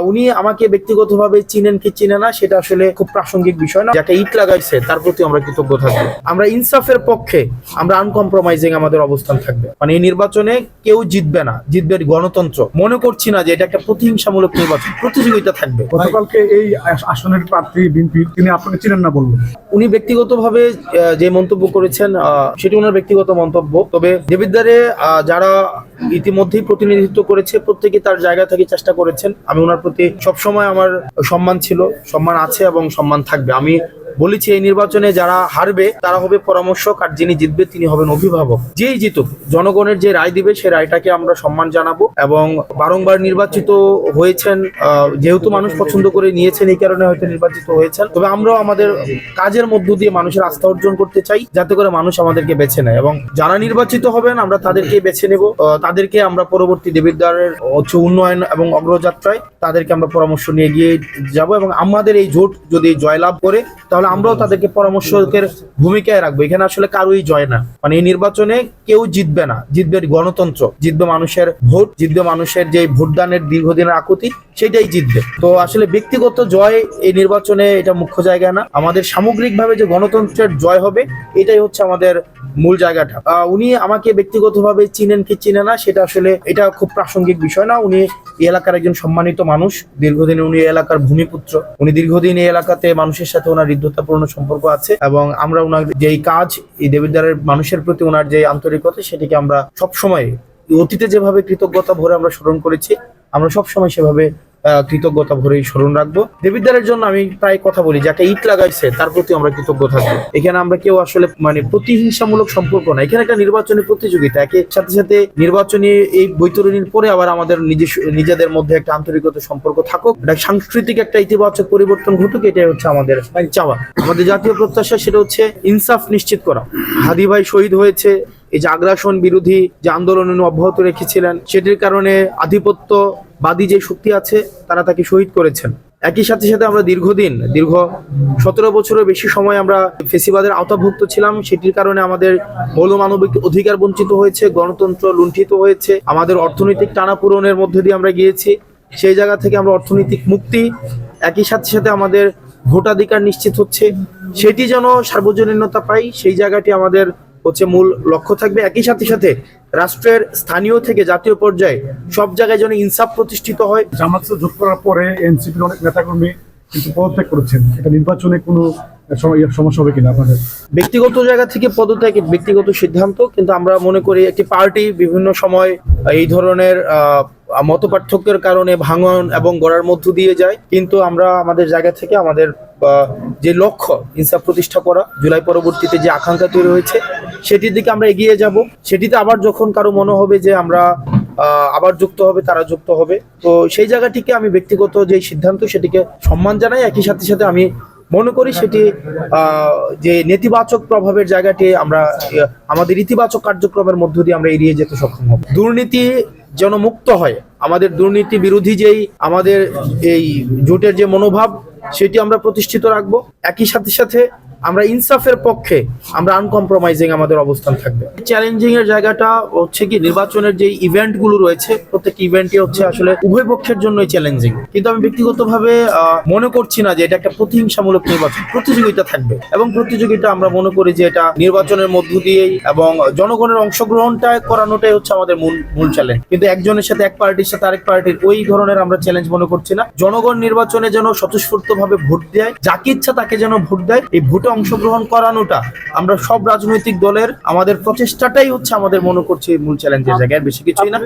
উনি আমাকে ব্যক্তিগতভাবে চিনেন কি চিনে না সেটা আসলে খুব প্রাসঙ্গিক বিষয় না। যাকে ইট লাগাইছে তার প্রতি আমরা কৃতজ্ঞ থাকবো। আমরা ইনসাফের পক্ষে, আমরা আনকম্প্রোমাইজিং আমাদের অবস্থান থাকবে। মানে এই নির্বাচনে কেউ জিতবে না, জিতবে গণতন্ত্র। মনে করছি না যে এটা একটা প্রতিহিংসামূলক নির্বাচন, প্রতিযোগিতা থাকবে। গতকালকে এই আসনের প্রার্থী বিএনপি, তিনি আপনাকে চিনেন না বললেন। উনি ব্যক্তিগতভাবে যে মন্তব্য করেছেন সেটি ওনার ব্যক্তিগত মন্তব্য। তবে দেবিদ্বারে যারা ইতিমধ্যেই প্রতিনিধিত্ব করেছে প্রত্যেকে তার জায়গা থেকে চেষ্টা করেছেন। আমি ওনার প্রতি সবসময় আমার সম্মান ছিল, সম্মান আছে এবং সম্মান থাকবে। আমি বলেছি এই নির্বাচনে যারা হারবে তারা হবে পরামর্শক, আর যিনি জিতবে তিনি হবেন অভিভাবক। যেই জিতুক, জনগণের যে রায় দিবে সেই রায়টাকে আমরা সম্মান জানাবো। এবং বারংবার নির্বাচিত হয়েছেন, যেহেতু মানুষ পছন্দ করে নিয়েছেন এই কারণে হয়তো নির্বাচিত হয়েছেন। তবে আমরাও আমাদের কাজের মধ্য দিয়ে মানুষের আস্থা অর্জন করতে চাই, যাতে করে মানুষ আমাদেরকে বেছে নেয়। এবং যারা নির্বাচিত হবেন আমরা তাদেরকে বেছে নেব, তাদেরকে আমরা পরবর্তী দেবিদ্বারের উন্নয়ন এবং অগ্রযাত্রায় তাদেরকে আমরা পরামর্শ নিয়ে গিয়ে যাব। এবং আমাদের এই জোট যদি জয়লাভ করে তাহলে আমরাও তাদেরকে পরামর্শকের ভূমিকায় রাখবো। এখানে আসলে কারোই জয় না। মানে এই নির্বাচনে কেউ জিতবে না, জিতবে গণতন্ত্র, জিতবে মানুষের ভোট, জিতবে মানুষের যে ভোটদানের দীর্ঘদিনের আকুতি, সেটাই জিতবে। তো আসলে ব্যক্তিগত জয় এই নির্বাচনে এটা মুখ্য জায়গা না। আমাদের সামগ্রিকভাবে যে গণতন্ত্রের জয় হবে এটাই হচ্ছে আমাদের মূল জায়গাটা। উনি আমাকে ব্যক্তিগতভাবে চিনেন কি চিনে না সেটা আসলে এটা খুব প্রাসঙ্গিক বিষয় না। উনি এই এলাকার একজন সম্মানিত মানুষ, দীর্ঘদিন উনি এই এলাকার ভূমিপুত্র। উনি দীর্ঘদিন এই এলাকাতে মানুষের সাথে ওনার হৃদ্যতাপূর্ণ সম্পর্ক আছে এবং আমরা ওনার যেই কাজ, এই দেবিদ্বারের মানুষের প্রতি ওনার যে আন্তরিকতা, সেটিকে আমরা সবসময় অতীতে যেভাবে কৃতজ্ঞতা ভরে আমরা স্মরণ করেছি, আমরা সবসময় সেভাবে কৃতজ্ঞতা ভরেই স্মরণ রাখবো। দেবিদ্বারের জন্য আমি প্রায় কথা বলি, যাকে ইট লাগাইছে তার প্রতি আমরা কৃতজ্ঞ থাকবো। এখানে আমরা কেউ আসলে মানে প্রতিহিংসামূলক সম্পর্ক না, এখানে একটা নির্বাচনী প্রতিযোগিতা। একের সাথে সাথে নির্বাচনী এই বৈতরণীর পরে আবার আমাদের নিজেদের মধ্যে একটা আন্তরিকতা সম্পর্ক থাকুক, একটা সাংস্কৃতিক একটা ইতিবাচক পরিবর্তন ঘটুক, এটাই হচ্ছে আমাদের চাওয়া। আমাদের জাতীয় প্রত্যাশা সেটা হচ্ছে ইনসাফ নিশ্চিত করা। হাদি ভাই শহীদ হয়েছে, এই যে আগ্রাসন বিরোধী যে আন্দোলন অব্যাহত রেখেছিলেন, সেটির কারণে আধিপত্যবাদী যে শক্তি আছে তারা তাকে শহীদ করেছেন। একই সাথে সাথে আমরা দীর্ঘ 17 বছরের বেশি সময় আমরা ফেসিবাদের আওতাভুক্ত ছিলাম। সেটির কারণে আমাদের মৌল মানবিক অধিকার বঞ্চিত হয়েছে, গণতন্ত্র লুণ্ঠিত হয়েছে, আমাদের অর্থনৈতিক টানাপূরণের মধ্যে দিয়ে আমরা গিয়েছি। সেই জায়গা থেকে আমরা অর্থনৈতিক মুক্তি, একই সাথে সাথে আমাদের ভোটাধিকার নিশ্চিত হচ্ছে, সেটি যেন সার্বজনীনতা পাই, সেই জায়গাটি আমাদের হচ্ছে মূল লক্ষ্য থাকবে। একই সাথে সাথে রাষ্ট্রের স্থানীয় থেকে জাতীয় পর্যায়ে সব জায়গায় যেন ইনসাফ প্রতিষ্ঠিত হয়। জামাত যোগ করার পরে এনসিপির অনেক নেতাকর্মী কিন্তু পদত্যাগ করেছেন, এটা নির্বাচনে কোনো সমস্যা হবে কিনা আপনাদের? ব্যক্তিগত জায়গা থেকে পদত্যাগ ব্যক্তিগত সিদ্ধান্ত, কিন্তু আমরা মনে করি একটি পার্টি বিভিন্ন সময় এই ধরনের মতপার্থক্যের কারণে ভাঙন এবং গড়ার মধ্য দিয়ে যায়। কিন্তু আমরা আমাদের জায়গা থেকে আমাদের যে লক্ষ্য ইনসাফ প্রতিষ্ঠা করা, জুলাই পরবর্তীতে যে আকাঙ্ক্ষা তৈরি হয়েছে সেটির দিকে আমরা এগিয়ে যাব। সেটিতে আবার যখন কারো মনে হবে যে আমরা আবার যুক্ত হবে, তারা যুক্ত হবে। তো সেই জায়গাটিকে আমি ব্যক্তিগত যে সিদ্ধান্ত সেটিকে সম্মান জানাই। একই সাথে সাথে আমি মনে করি সেটি যে নেতিবাচক প্রভাবের জায়গাটি আমরা আমাদের ইতিবাচক কার্যক্রমের মধ্য দিয়ে আমরা এড়িয়ে যেতে সক্ষম হব। দুর্নীতি যেন মুক্ত হয়, আমাদের দুর্নীতি বিরোধী যেই আমাদের এই জোটের যে মনোভাব সেটি আমরা প্রতিষ্ঠিত রাখবো। একই সাথে সাথে আমরা ইনসাফের পক্ষে, আমরা আনকম্প্রোমাইজিং আমাদের অবস্থান থাকবে। চ্যালেঞ্জিং এর জায়গাটা হচ্ছে কি, নির্বাচনের যে ইভেন্ট গুলো রয়েছে প্রত্যেক ইভেন্টই হচ্ছে আসলে উভয় পক্ষের জন্যই চ্যালেঞ্জিং। কিন্তু আমি ব্যক্তিগতভাবে মনে করছি না যে এটা একটা প্রতিহিংসামূলক নির্বাচন, প্রতিযোগিতা থাকবে। এবং প্রতিযোগিতা আমরা মনে করি যে এটা নির্বাচনের মধ্য দিয়েই এবং জনগণের অংশগ্রহণটা করানোটাই হচ্ছে আমাদের মূল চ্যালেঞ্জ। কিন্তু একজনের সাথে, এক পার্টির সাথে আরেক পার্টির ওই ধরনের আমরা চ্যালেঞ্জ মনে করছি না। জনগণ নির্বাচনে যেন স্বতঃস্ফূর্তভাবে ভোট দেয়, যাকে ইচ্ছা তাকে যেন ভোট দেয়, এই ভোটে অংশগ্রহণ করানোটা আমরা সব রাজনৈতিক দলের আমাদের প্রচেষ্টাটাই হচ্ছে আমাদের মনে করছি মূল চ্যালেঞ্জের জায়গায়, বেশি কিছুই না।